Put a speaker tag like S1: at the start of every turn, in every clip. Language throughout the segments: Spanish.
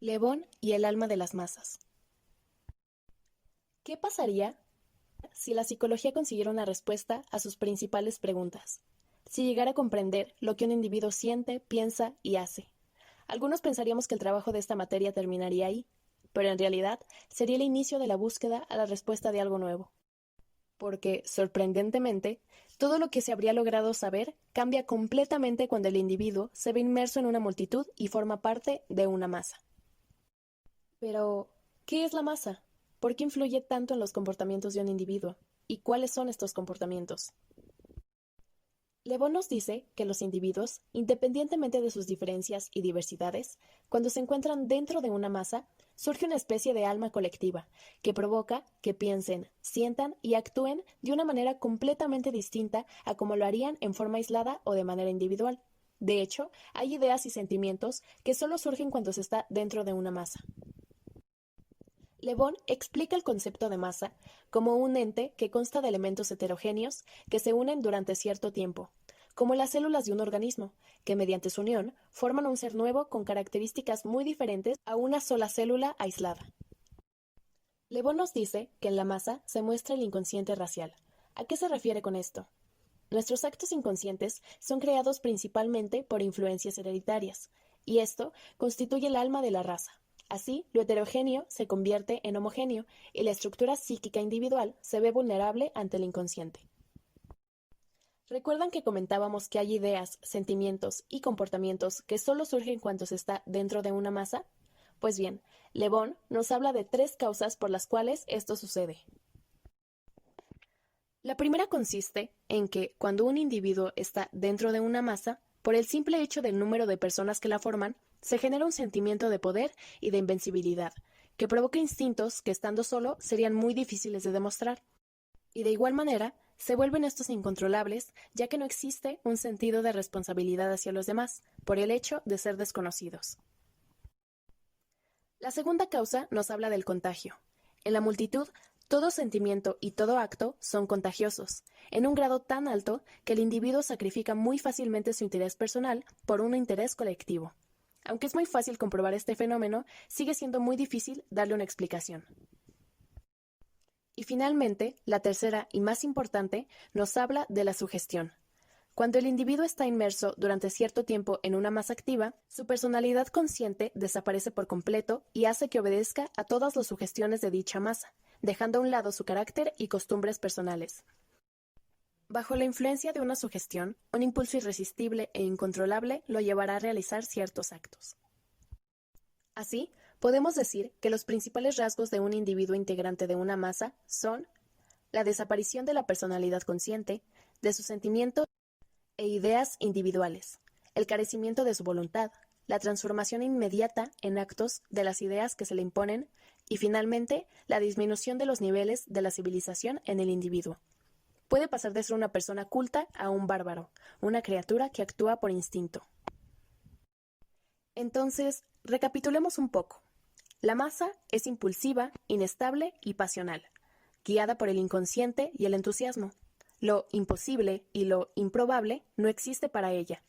S1: Le Bon y el alma de las masas. ¿Qué pasaría si la psicología consiguiera una respuesta a sus principales preguntas? Si llegara a comprender lo que un individuo siente, piensa y hace. Algunos pensaríamos que el trabajo de esta materia terminaría ahí, pero en realidad sería el inicio de la búsqueda a la respuesta de algo nuevo. Porque, sorprendentemente, todo lo que se habría logrado saber cambia completamente cuando el individuo se ve inmerso en una multitud y forma parte de una masa. Pero, ¿qué es la masa? ¿Por qué influye tanto en los comportamientos de un individuo? ¿Y cuáles son estos comportamientos? Le Bon nos dice que los individuos, independientemente de sus diferencias y diversidades, cuando se encuentran dentro de una masa, surge una especie de alma colectiva que provoca que piensen, sientan y actúen de una manera completamente distinta a como lo harían en forma aislada o de manera individual. De hecho, hay ideas y sentimientos que solo surgen cuando se está dentro de una masa. Le Bon explica el concepto de masa como un ente que consta de elementos heterogéneos que se unen durante cierto tiempo, como las células de un organismo, que mediante su unión forman un ser nuevo con características muy diferentes a una sola célula aislada. Le Bon nos dice que en la masa se muestra el inconsciente racial. ¿A qué se refiere con esto? Nuestros actos inconscientes son creados principalmente por influencias hereditarias, y esto constituye el alma de la raza. Así, lo heterogéneo se convierte en homogéneo y la estructura psíquica individual se ve vulnerable ante el inconsciente. ¿Recuerdan que comentábamos que hay ideas, sentimientos y comportamientos que solo surgen cuando se está dentro de una masa? Pues bien, Le Bon nos habla de 3 causas por las cuales esto sucede. La primera consiste en que, cuando un individuo está dentro de una masa, por el simple hecho del número de personas que la forman, se genera un sentimiento de poder y de invencibilidad, que provoca instintos que estando solo serían muy difíciles de demostrar. Y de igual manera, se vuelven estos incontrolables, ya que no existe un sentido de responsabilidad hacia los demás, por el hecho de ser desconocidos. La segunda causa nos habla del contagio. En la multitud, todo sentimiento y todo acto son contagiosos, en un grado tan alto que el individuo sacrifica muy fácilmente su interés personal por un interés colectivo. Aunque es muy fácil comprobar este fenómeno, sigue siendo muy difícil darle una explicación. Y finalmente, la tercera y más importante nos habla de la sugestión. Cuando el individuo está inmerso durante cierto tiempo en una masa activa, su personalidad consciente desaparece por completo y hace que obedezca a todas las sugestiones de dicha masa, dejando a un lado su carácter y costumbres personales. Bajo la influencia de una sugestión, un impulso irresistible e incontrolable lo llevará a realizar ciertos actos. Así, podemos decir que los principales rasgos de un individuo integrante de una masa son la desaparición de la personalidad consciente, de sus sentimientos e ideas individuales, el carecimiento de su voluntad, la transformación inmediata en actos de las ideas que se le imponen y finalmente la disminución de los niveles de la civilización en el individuo. Puede pasar de ser una persona culta a un bárbaro, una criatura que actúa por instinto. Entonces, recapitulemos un poco. La masa es impulsiva, inestable y pasional, guiada por el inconsciente y el entusiasmo. Lo imposible y lo improbable no existe para ella.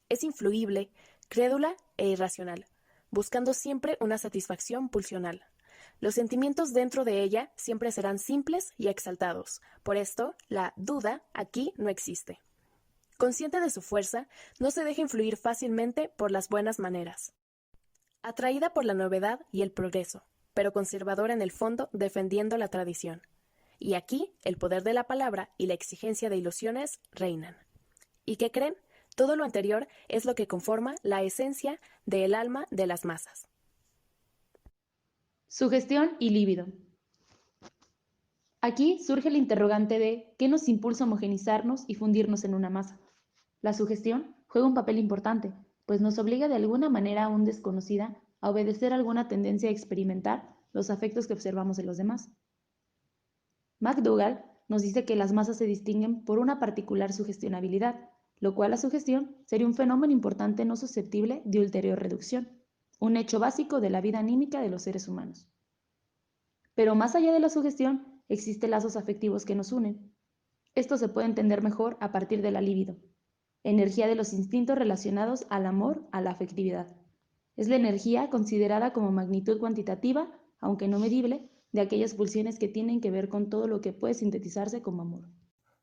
S1: Es influible, crédula e irracional, buscando siempre una satisfacción pulsional. Los sentimientos dentro de ella siempre serán simples y exaltados. Por esto, la duda aquí no existe. Consciente de su fuerza, no se deja influir fácilmente por las buenas maneras. Atraída por la novedad y el progreso, pero conservadora en el fondo defendiendo la tradición. Y aquí el poder de la palabra y la exigencia de ilusiones reinan. ¿Y qué creen? Todo lo anterior es lo que conforma la esencia del alma de las masas.
S2: Sugestión y líbido. Aquí surge el interrogante de ¿qué nos impulsa a homogenizarnos y fundirnos en una masa? La sugestión juega un papel importante, pues nos obliga de alguna manera aún desconocida a obedecer alguna tendencia a experimentar los afectos que observamos en los demás. McDougall nos dice que las masas se distinguen por una particular sugestionabilidad, lo cual la sugestión sería un fenómeno importante no susceptible de ulterior reducción, un hecho básico de la vida anímica de los seres humanos. Pero más allá de la sugestión, existen lazos afectivos que nos unen. Esto se puede entender mejor a partir de la libido, energía de los instintos relacionados al amor, a la afectividad. Es la energía considerada como magnitud cuantitativa, aunque no medible, de aquellas pulsiones que tienen que ver con todo lo que puede sintetizarse como amor.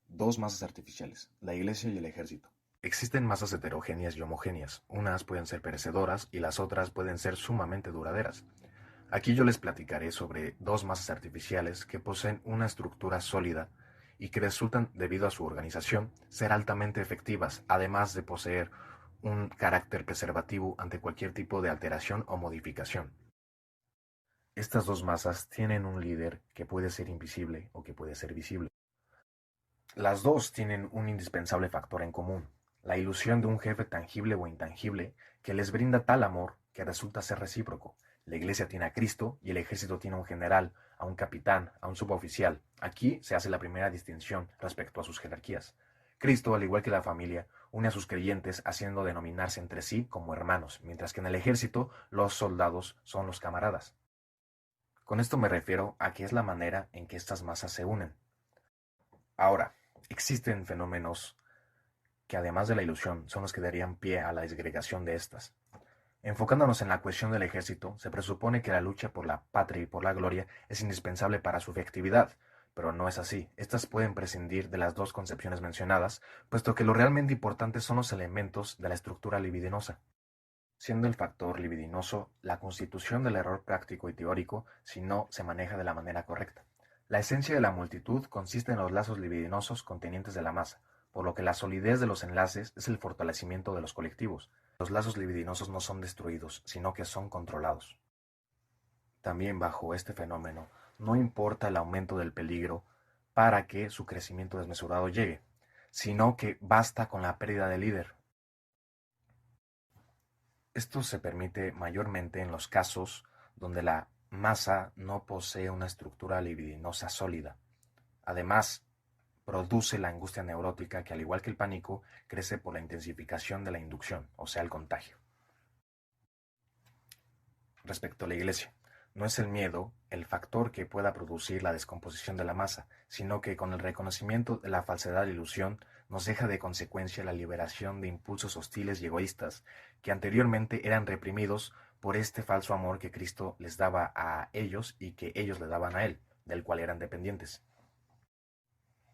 S3: Dos masas artificiales, la Iglesia y el ejército. Existen masas heterogéneas y homogéneas. Unas pueden ser perecedoras y las otras pueden ser sumamente duraderas. Aquí yo les platicaré sobre dos masas artificiales que poseen una estructura sólida y que resultan, debido a su organización, ser altamente efectivas, además de poseer un carácter preservativo ante cualquier tipo de alteración o modificación. Estas dos masas tienen un líder que puede ser invisible o que puede ser visible. Las dos tienen un indispensable factor en común, la ilusión de un jefe tangible o intangible que les brinda tal amor que resulta ser recíproco. La Iglesia tiene a Cristo y el ejército tiene a un general, a un capitán, a un suboficial. Aquí se hace la primera distinción respecto a sus jerarquías. Cristo, al igual que la familia, une a sus creyentes haciendo denominarse entre sí como hermanos, mientras que en el ejército los soldados son los camaradas. Con esto me refiero a que es la manera en que estas masas se unen. Ahora, existen fenómenos que además de la ilusión son los que darían pie a la disgregación de estas. Enfocándonos en la cuestión del ejército, se presupone que la lucha por la patria y por la gloria es indispensable para su efectividad, pero no es así. Estas pueden prescindir de las dos concepciones mencionadas, puesto que lo realmente importante son los elementos de la estructura libidinosa, siendo el factor libidinoso la constitución del error práctico y teórico si no se maneja de la manera correcta. La esencia de la multitud consiste en los lazos libidinosos contenientes de la masa, por lo que la solidez de los enlaces es el fortalecimiento de los colectivos. Los lazos libidinosos no son destruidos, sino que son controlados. También bajo este fenómeno, no importa el aumento del peligro para que su crecimiento desmesurado llegue, sino que basta con la pérdida del líder. Esto se permite mayormente en los casos donde la masa no posee una estructura libidinosa sólida. Además, produce la angustia neurótica que, al igual que el pánico, crece por la intensificación de la inducción, o sea, el contagio. Respecto a la Iglesia, no es el miedo el factor que pueda producir la descomposición de la masa, sino que con el reconocimiento de la falsedad e ilusión nos deja de consecuencia la liberación de impulsos hostiles y egoístas que anteriormente eran reprimidos por este falso amor que Cristo les daba a ellos y que ellos le daban a Él, del cual eran dependientes.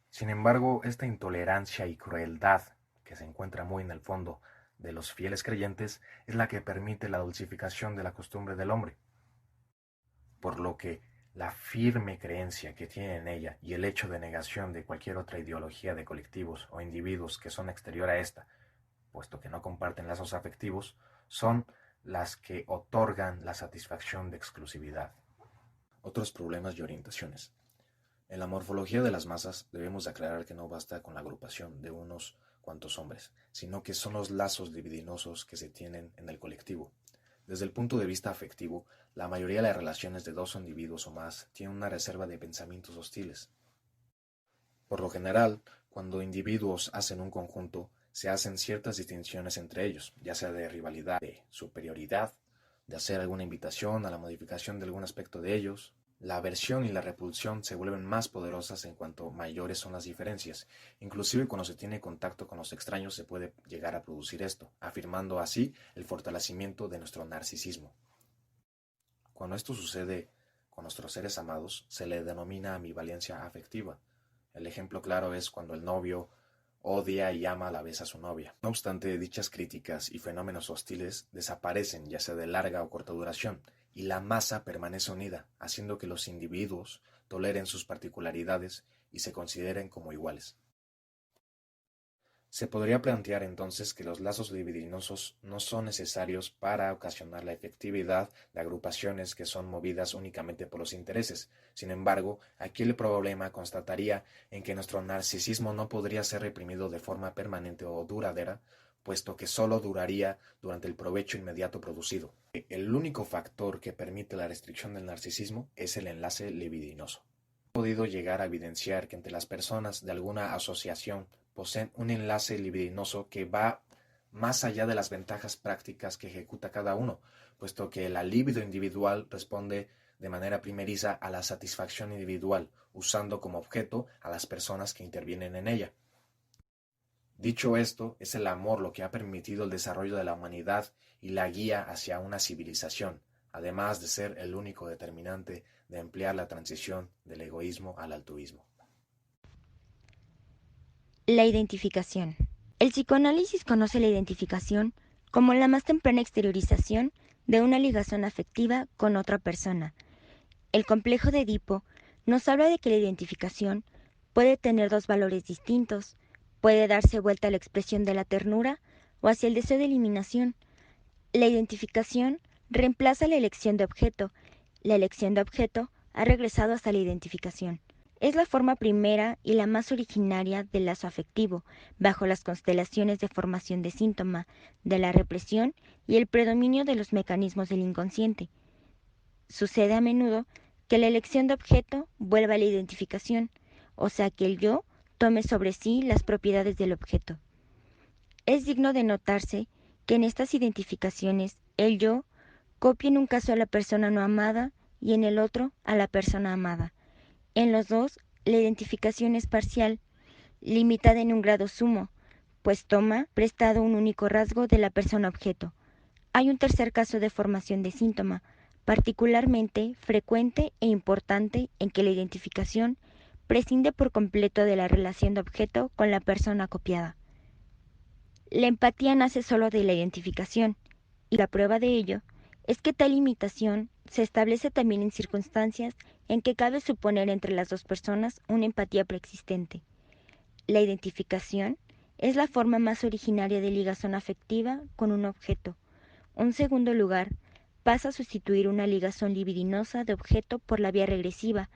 S3: Sin embargo, esta intolerancia y crueldad, que se encuentra muy en el fondo de los fieles creyentes, es la que permite la dulcificación de la costumbre del hombre, por lo que la firme creencia que tiene en ella y el hecho de negación de cualquier otra ideología de colectivos o individuos que son exterior a esta, puesto que no comparten lazos afectivos, son las que otorgan la satisfacción de exclusividad. Otros problemas y orientaciones. En la morfología de las masas debemos aclarar que no basta con la agrupación de unos cuantos hombres, sino que son los lazos libidinosos que se tienen en el colectivo. Desde el punto de vista afectivo, la mayoría de las relaciones de dos individuos o más tienen una reserva de pensamientos hostiles. Por lo general, cuando individuos hacen un conjunto, se hacen ciertas distinciones entre ellos, ya sea de rivalidad, de superioridad, de hacer alguna invitación a la modificación de algún aspecto de ellos. La aversión y la repulsión se vuelven más poderosas en cuanto mayores son las diferencias. Inclusive cuando se tiene contacto con los extraños se puede llegar a producir esto, afirmando así el fortalecimiento de nuestro narcisismo. Cuando esto sucede con nuestros seres amados, se le denomina ambivalencia afectiva. El ejemplo claro es cuando el novio odia y ama a la vez a su novia. No obstante, dichas críticas y fenómenos hostiles desaparecen, ya sea de larga o corta duración, y la masa permanece unida, haciendo que los individuos toleren sus particularidades y se consideren como iguales. Se podría plantear entonces que los lazos libidinosos no son necesarios para ocasionar la efectividad de agrupaciones que son movidas únicamente por los intereses. Sin embargo, aquí el problema constataría en que nuestro narcisismo no podría ser reprimido de forma permanente o duradera, puesto que solo duraría durante el provecho inmediato producido. El único factor que permite la restricción del narcisismo es el enlace libidinoso. He podido llegar a evidenciar que entre las personas de alguna asociación poseen un enlace libidinoso que va más allá de las ventajas prácticas que ejecuta cada uno, puesto que la libido individual responde de manera primeriza a la satisfacción individual, usando como objeto a las personas que intervienen en ella. Dicho esto, es el amor lo que ha permitido el desarrollo de la humanidad y la guía hacia una civilización, además de ser el único determinante de emplear la transición del egoísmo al altruismo.
S4: La identificación. El psicoanálisis conoce la identificación como la más temprana exteriorización de una ligación afectiva con otra persona. El complejo de Edipo nos habla de que la identificación puede tener dos valores distintos, puede darse vuelta a la expresión de la ternura o hacia el deseo de eliminación. La identificación reemplaza la elección de objeto. La elección de objeto ha regresado hasta la identificación. Es la forma primera y la más originaria del lazo afectivo, bajo las constelaciones de formación de síntoma, de la represión y el predominio de los mecanismos del inconsciente. Sucede a menudo que la elección de objeto vuelva a la identificación, o sea que el yo tome sobre sí las propiedades del objeto. Es digno de notarse que en estas identificaciones el yo copia en un caso a la persona no amada y en el otro a la persona amada. En los dos, la identificación es parcial, limitada en un grado sumo, pues toma prestado un único rasgo de la persona objeto. Hay un tercer caso de formación de síntoma, particularmente frecuente e importante en que la identificación prescinde por completo de la relación de objeto con la persona copiada. La empatía nace solo de la identificación, y la prueba de ello es que tal imitación se establece también en circunstancias en que cabe suponer entre las dos personas una empatía preexistente. La identificación es la forma más originaria de ligación afectiva con un objeto. En segundo lugar, pasa a sustituir una ligación libidinosa de objeto por la vía regresiva,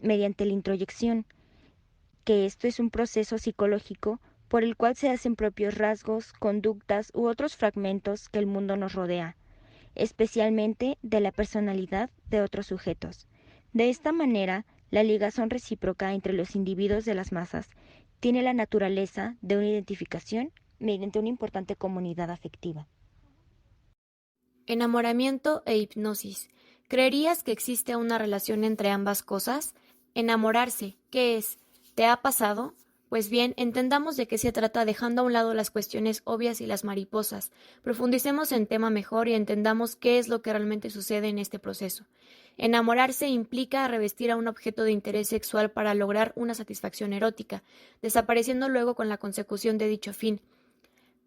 S4: mediante la introyección, que esto es un proceso psicológico por el cual se hacen propios rasgos, conductas u otros fragmentos que el mundo nos rodea, especialmente de la personalidad de otros sujetos. De esta manera, la ligación recíproca entre los individuos de las masas tiene la naturaleza de una identificación mediante una importante comunidad afectiva.
S5: Enamoramiento e hipnosis. ¿Creerías que existe una relación entre ambas cosas? Enamorarse, ¿qué es? ¿Te ha pasado? Pues bien, entendamos de qué se trata dejando a un lado las cuestiones obvias y las mariposas. Profundicemos en tema mejor y entendamos qué es lo que realmente sucede en este proceso. Enamorarse implica revestir a un objeto de interés sexual para lograr una satisfacción erótica, desapareciendo luego con la consecución de dicho fin.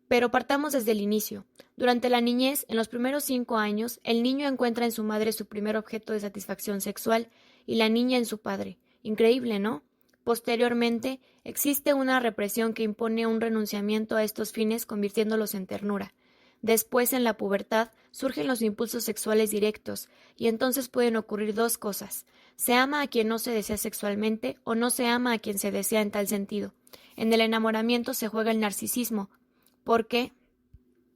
S5: Pero partamos desde el inicio. Durante la niñez, en los primeros 5 años, el niño encuentra en su madre su primer objeto de satisfacción sexual y la niña en su padre. Increíble, ¿no? Posteriormente, existe una represión que impone un renunciamiento a estos fines convirtiéndolos en ternura. Después, en la pubertad, surgen los impulsos sexuales directos, y entonces pueden ocurrir dos cosas. Se ama a quien no se desea sexualmente o no se ama a quien se desea en tal sentido. En el enamoramiento se juega el narcisismo, porque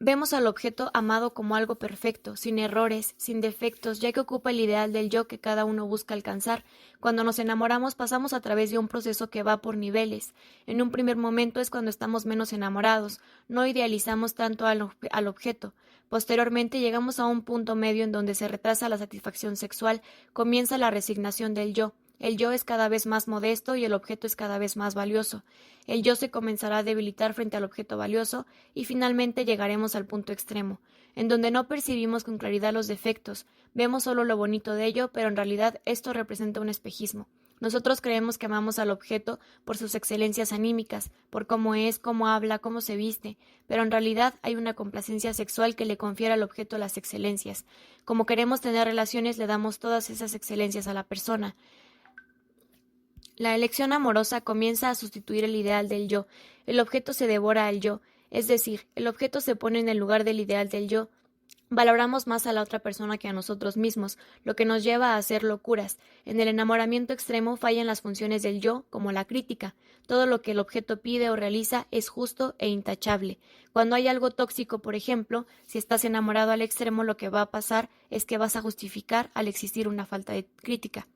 S5: vemos al objeto amado como algo perfecto, sin errores, sin defectos, ya que ocupa el ideal del yo que cada uno busca alcanzar. Cuando nos enamoramos pasamos a través de un proceso que va por niveles. En un primer momento es cuando estamos menos enamorados, no idealizamos tanto al objeto. Posteriormente llegamos a un punto medio en donde se retrasa la satisfacción sexual, comienza la resignación del yo. El yo es cada vez más modesto y el objeto es cada vez más valioso. El yo se comenzará a debilitar frente al objeto valioso y finalmente llegaremos al punto extremo, en donde no percibimos con claridad los defectos, vemos solo lo bonito de ello, pero en realidad esto representa un espejismo. Nosotros creemos que amamos al objeto por sus excelencias anímicas, por cómo es, cómo habla, cómo se viste, pero en realidad hay una complacencia sexual que le confiere al objeto las excelencias. Como queremos tener relaciones, le damos todas esas excelencias a la persona. La elección amorosa comienza a sustituir el ideal del yo. El objeto se devora al yo, es decir, el objeto se pone en el lugar del ideal del yo. Valoramos más a la otra persona que a nosotros mismos, lo que nos lleva a hacer locuras. En el enamoramiento extremo fallan las funciones del yo, como la crítica. Todo lo que el objeto pide o realiza es justo e intachable. Cuando hay algo tóxico, por ejemplo, si estás enamorado al extremo, lo que va a pasar es que vas a justificar al existir una falta de crítica.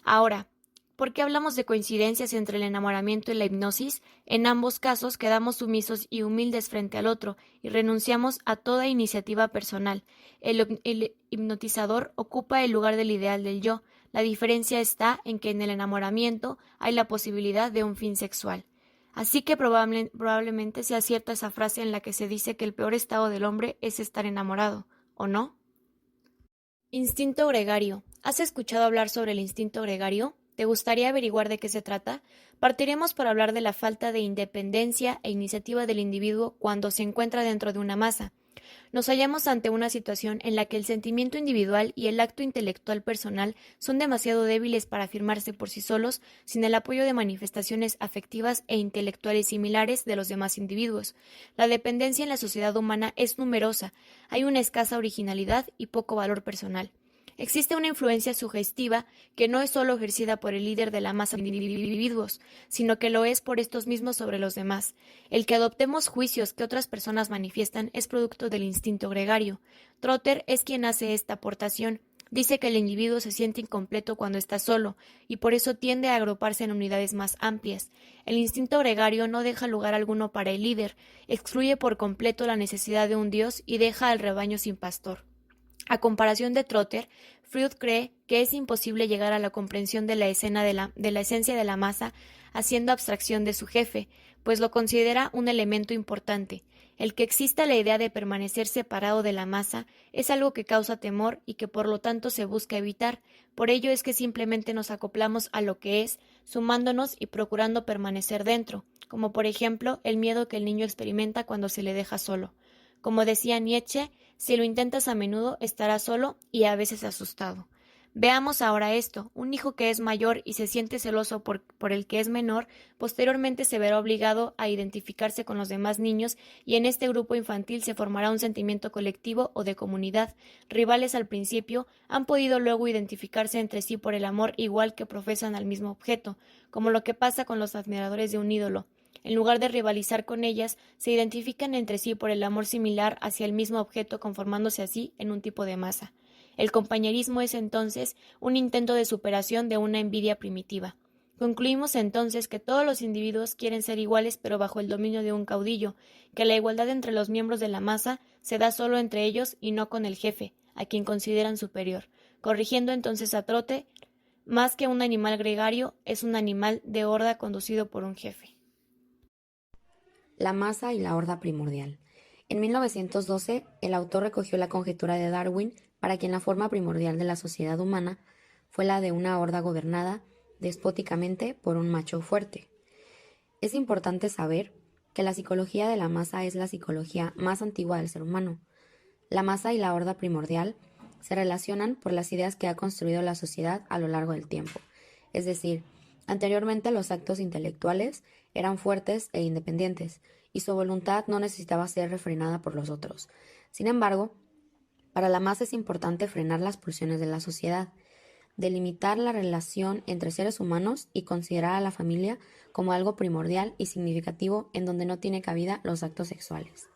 S5: Ahora, ¿por qué hablamos de coincidencias entre el enamoramiento y la hipnosis? En ambos casos quedamos sumisos y humildes frente al otro y renunciamos a toda iniciativa personal. El hipnotizador ocupa el lugar del ideal del yo. La diferencia está en que en el enamoramiento hay la posibilidad de un fin sexual. Así que probablemente sea cierta esa frase en la que se dice que el peor estado del hombre es estar enamorado, ¿o no? Instinto gregario. ¿Has escuchado hablar sobre el instinto gregario? ¿Te gustaría averiguar de qué se trata? Partiremos por hablar de la falta de independencia e iniciativa del individuo cuando se encuentra dentro de una masa. Nos hallamos ante una situación en la que el sentimiento individual y el acto intelectual personal son demasiado débiles para afirmarse por sí solos sin el apoyo de manifestaciones afectivas e intelectuales similares de los demás individuos. La dependencia en la sociedad humana es numerosa, hay una escasa originalidad y poco valor personal. Existe una influencia sugestiva que no es solo ejercida por el líder de la masa de individuos, sino que lo es por estos mismos sobre los demás. El que adoptemos juicios que otras personas manifiestan es producto del instinto gregario. Trotter es quien hace esta aportación. Dice que el individuo se siente incompleto cuando está solo, y por eso tiende a agruparse en unidades más amplias. El instinto gregario no deja lugar alguno para el líder, excluye por completo la necesidad de un dios y deja al rebaño sin pastor. A comparación de Trotter, Freud cree que es imposible llegar a la comprensión de la esencia de la masa haciendo abstracción de su jefe, pues lo considera un elemento importante. El que exista la idea de permanecer separado de la masa es algo que causa temor y que por lo tanto se busca evitar. Por ello es que simplemente nos acoplamos a lo que es, sumándonos y procurando permanecer dentro, como por ejemplo el miedo que el niño experimenta cuando se le deja solo. Como decía Nietzsche, si lo intentas a menudo estarás solo y a veces asustado. Veamos ahora esto. Un hijo que es mayor y se siente celoso por el que es menor, posteriormente se verá obligado a identificarse con los demás niños y en este grupo infantil se formará un sentimiento colectivo o de comunidad. Rivales al principio han podido luego identificarse entre sí por el amor igual que profesan al mismo objeto, como lo que pasa con los admiradores de un ídolo. En lugar de rivalizar con ellas, se identifican entre sí por el amor similar hacia el mismo objeto, conformándose así en un tipo de masa. El compañerismo es entonces un intento de superación de una envidia primitiva. Concluimos entonces que todos los individuos quieren ser iguales pero bajo el dominio de un caudillo, que la igualdad entre los miembros de la masa se da solo entre ellos y no con el jefe, a quien consideran superior. Corrigiendo entonces a Trotter, más que un animal gregario, es un animal de horda conducido por un jefe.
S6: La masa y la horda primordial. En 1912, el autor recogió la conjetura de Darwin para quien la forma primordial de la sociedad humana fue la de una horda gobernada despóticamente por un macho fuerte. Es importante saber que la psicología de la masa es la psicología más antigua del ser humano. La masa y la horda primordial se relacionan por las ideas que ha construido la sociedad a lo largo del tiempo. Es decir, anteriormente los actos intelectuales eran fuertes e independientes, y su voluntad no necesitaba ser refrenada por los otros. Sin embargo, para la masa es importante frenar las pulsiones de la sociedad, delimitar la relación entre seres humanos y considerar a la familia como algo primordial y significativo en donde no tiene cabida los actos sexuales.